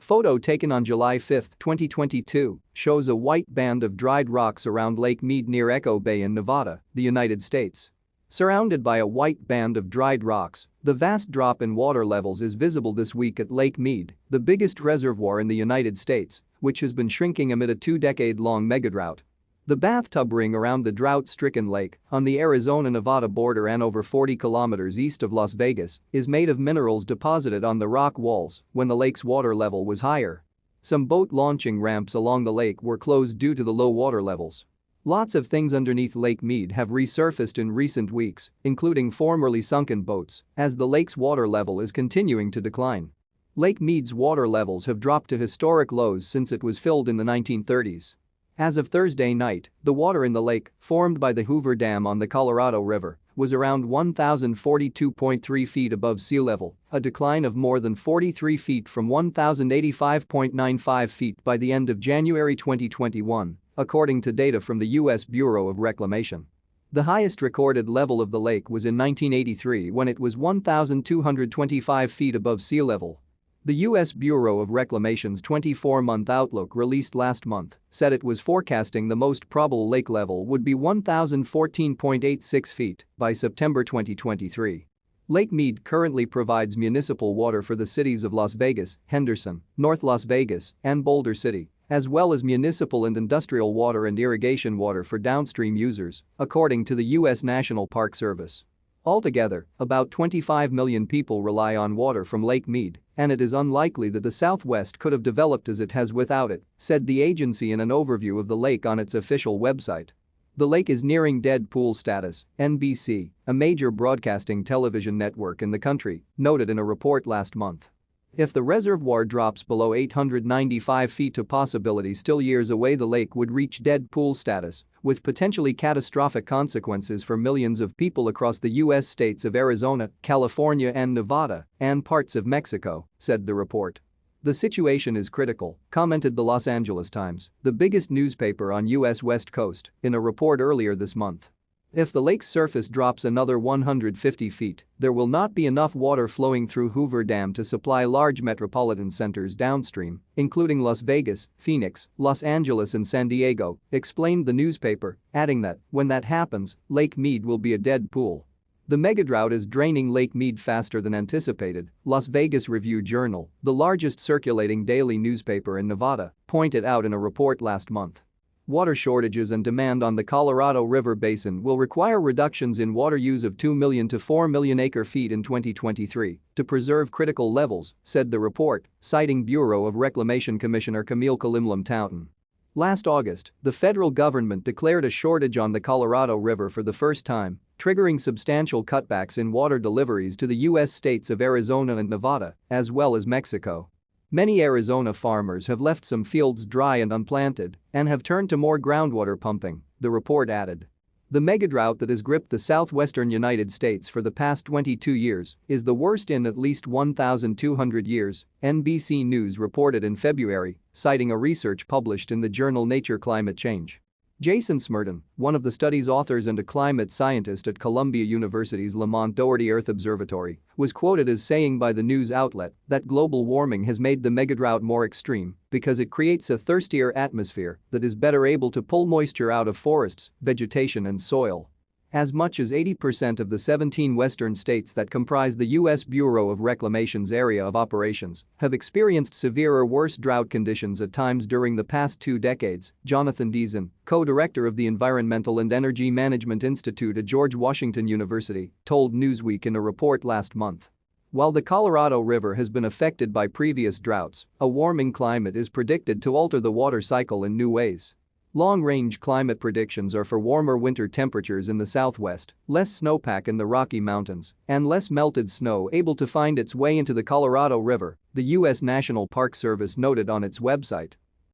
Photo taken on July 5, 2022, shows a white band of dried rocks around Lake Mead near Echo Bay in Nevada, the United States. Surrounded by a white band of dried rocks, the vast drop in water levels is visible this week at Lake Mead, the biggest reservoir in the United States, which has been shrinking amid a two-decade-long megadrought. The bathtub ring around the drought-stricken lake, on the Arizona-Nevada border and over 40 kilometers east of Las Vegas, is made of minerals deposited on the rock walls when the lake's water level was higher. Some boat launching ramps along the lake were closed due to the low water levels. Lots of things underneath Lake Mead have resurfaced in recent weeks, including formerly sunken boats, as the lake's water level is continuing to decline. Lake Mead's water levels have dropped to historic lows since it was filled in the 1930s. As of Thursday night, the water in the lake, formed by the Hoover Dam on the Colorado River, was around 1,042.3 feet above sea level, a decline of more than 43 feet from 1,085.95 feet by the end of January 2021, according to data from the U.S. Bureau of Reclamation. The highest recorded level of the lake was in 1983 when it was 1,225 feet above sea level. The U.S. Bureau of Reclamation's 24-month outlook released last month said it was forecasting the most probable lake level would be 1,014.86 feet by September 2023. Lake Mead currently provides municipal water for the cities of Las Vegas, Henderson, North Las Vegas, and Boulder City, as well as municipal and industrial water and irrigation water for downstream users, according to the U.S. National Park Service. Altogether, about 25 million people rely on water from Lake Mead, and it is unlikely that the Southwest could have developed as it has without it, said the agency in an overview of the lake on its official website. The lake is nearing dead pool status, NBC, a major broadcasting television network in the country, noted in a report last month. If the reservoir drops below 895 feet, a possibility still years away, the lake would reach dead pool status, with potentially catastrophic consequences for millions of people across the U.S. states of Arizona, California and Nevada, and parts of Mexico, said the report. The situation is critical, commented the Los Angeles Times, the biggest newspaper on U.S. West Coast, in a report earlier this month. If the lake's surface drops another 150 feet, there will not be enough water flowing through Hoover Dam to supply large metropolitan centers downstream, including Las Vegas, Phoenix, Los Angeles and San Diego, explained the newspaper, adding that, when that happens, Lake Mead will be a dead pool. The megadrought is draining Lake Mead faster than anticipated, Las Vegas Review-Journal, the largest circulating daily newspaper in Nevada, pointed out in a report last month. Water shortages and demand on the Colorado River Basin will require reductions in water use of 2 million to 4 million acre-feet in 2023 to preserve critical levels, said the report, citing Bureau of Reclamation Commissioner Camille Kalimlam-Taunton. Last August, the federal government declared a shortage on the Colorado River for the first time, triggering substantial cutbacks in water deliveries to the U.S. states of Arizona and Nevada, as well as Mexico. Many Arizona farmers have left some fields dry and unplanted and have turned to more groundwater pumping, the report added. The megadrought that has gripped the southwestern United States for the past 22 years is the worst in at least 1,200 years, NBC News reported in February, citing a research published in the journal Nature Climate Change. Jason Smerden, one of the study's authors and a climate scientist at Columbia University's Lamont Doherty Earth Observatory, was quoted as saying by the news outlet that global warming has made the megadrought more extreme because it creates a thirstier atmosphere that is better able to pull moisture out of forests, vegetation and soil. As much as 80% of the 17 western states that comprise the U.S. Bureau of Reclamation's area of operations have experienced severe or worse drought conditions at times during the past 2 decades, Jonathan Deason, co-director of the Environmental and Energy Management Institute at George Washington University, told Newsweek in a report last month. While the Colorado River has been affected by previous droughts, a warming climate is predicted to alter the water cycle in new ways. Long-range climate predictions are for warmer winter temperatures in the southwest, less snowpack in the Rocky Mountains, and less melted snow able to find its way into the Colorado River, the U.S. National Park Service noted on its website.